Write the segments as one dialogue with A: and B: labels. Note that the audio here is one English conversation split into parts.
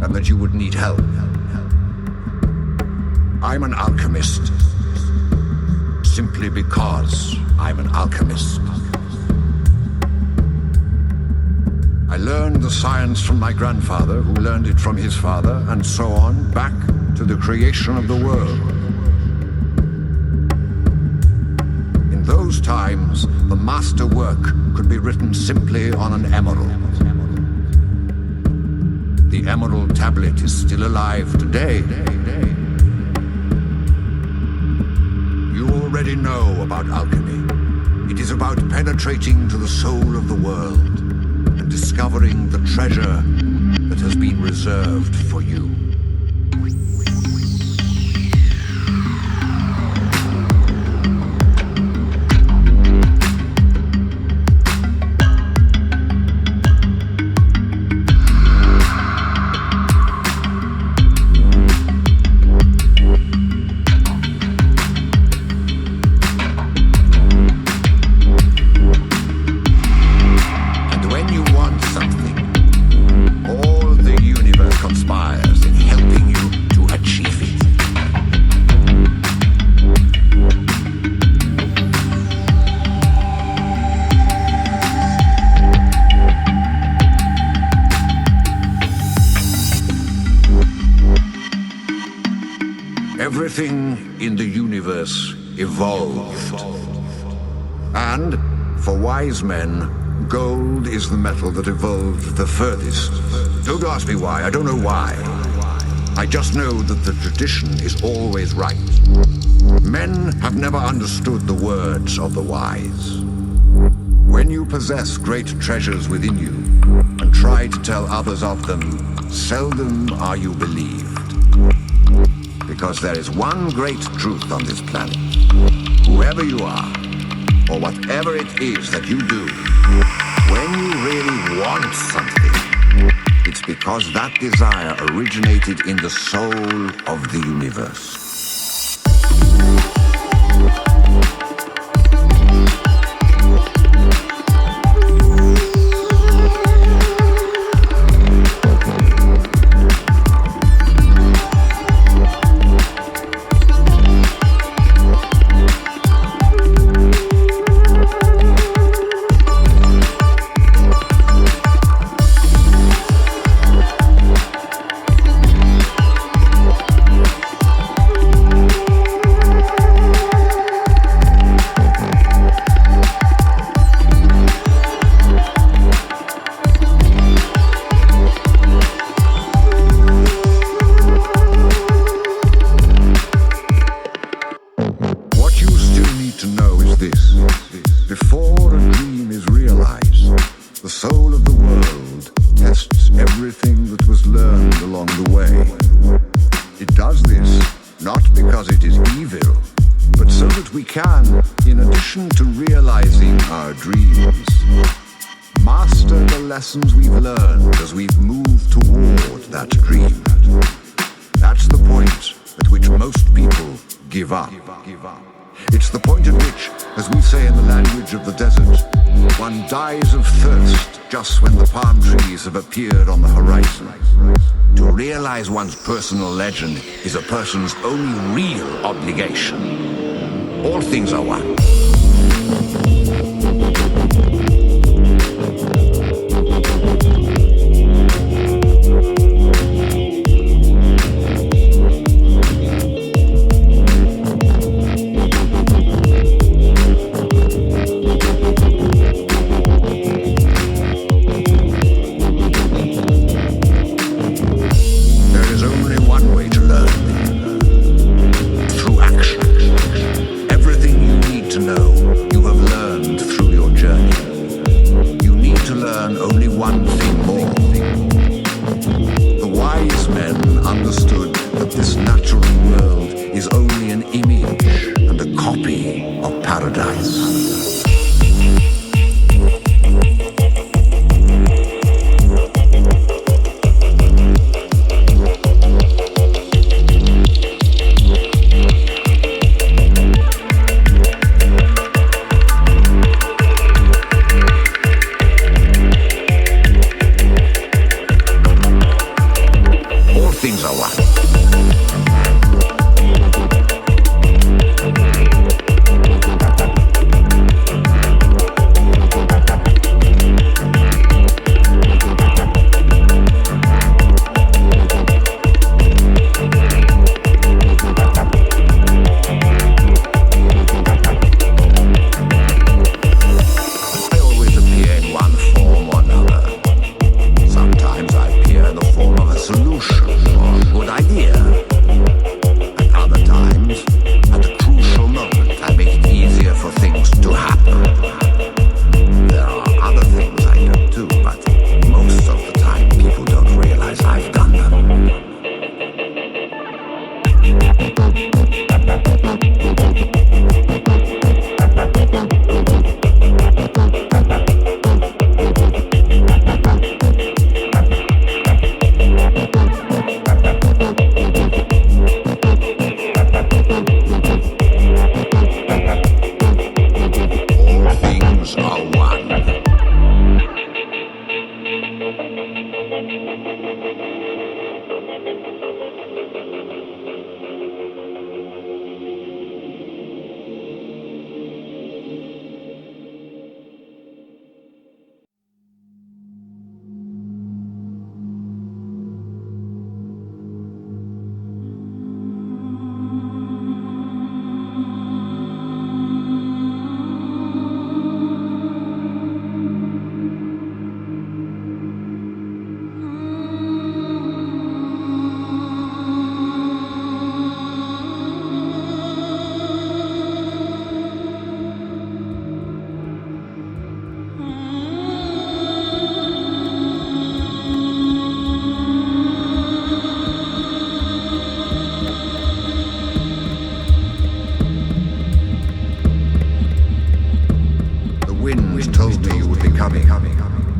A: and that you would need help. I'm an alchemist, simply because I'm an alchemist. I learned the science from my grandfather, who learned it from his father, and so on, back to the creation of the world. In those times, the master work could be written simply on an emerald. The emerald tablet is still alive today. You already know about alchemy. It is about penetrating to the soul of the world and discovering the treasure that has been reserved for you. Everything in the universe evolved. And, for wise men, gold is the metal that evolved the furthest. Don't ask me why, I don't know why. I just know that the tradition is always right. Men have never understood the words of the wise. When you possess great treasures within you and try to tell others of them, seldom are you believed. Because there is one great truth on this planet. Whoever you are, or whatever it is that you do, when you really want something, it's because that desire originated in the soul of the universe. Lessons we've learned as we've moved toward that dream. That's the point at which most people give up. It's the point at which, as we say in the language of the desert, one dies of thirst just when the palm trees have appeared on the horizon. To realize one's personal legend is a person's only real obligation. All things are one. Through action. Everything you need to know, you have learned. are one.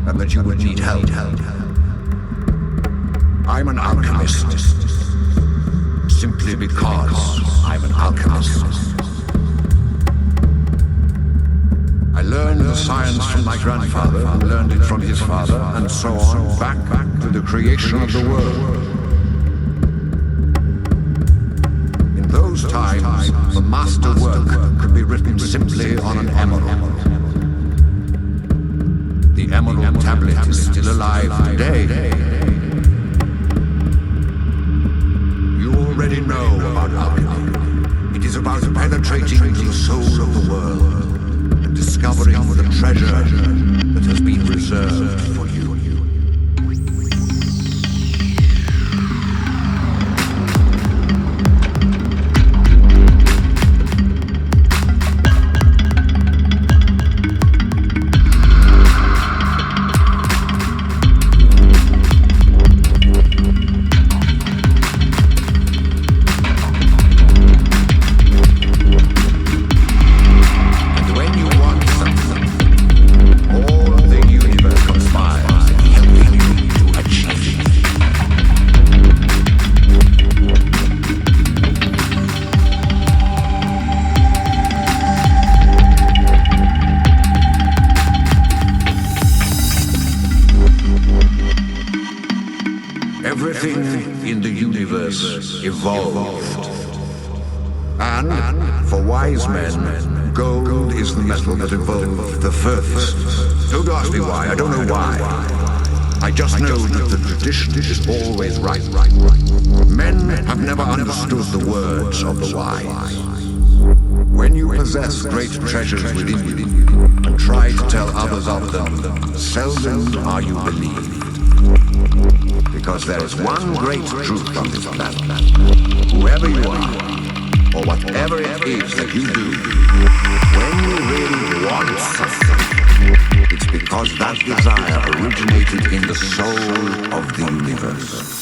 A: And that you would need help. I'm an alchemist. Simply because I'm an alchemist. I learned the science from my grandfather, who learned it from his father, and so on, back to the creation of the world. In those times, the master work could be written simply on an emerald. The emerald tablet is still alive today. You already know about alchemy. It is about penetrating into the soul of the world and discovering the treasure that has been reserved for you. Evolved. And, for wise men, gold is the metal that evolved the furthest. Don't ask me why, I don't know why. I just know that the tradition is always right. Men have never understood the words of the wise. When you possess great treasures within you and try to tell others of them, seldom are you believed. Because there is one great truth on this planet. Whoever you are, or whatever it is that you do, when you really want something, it's because that desire originated in the soul of the universe.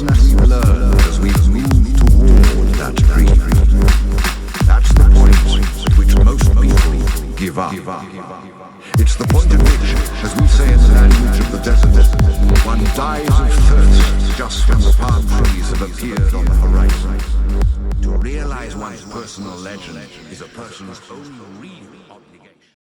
A: lessons we've learned as we've moved toward that dream. That's the point at which most people give up. It's the point at which, as we say in the language of the desert, one dies of thirst just when the palm trees have appeared on the horizon. To realize one's personal legend is a person's own real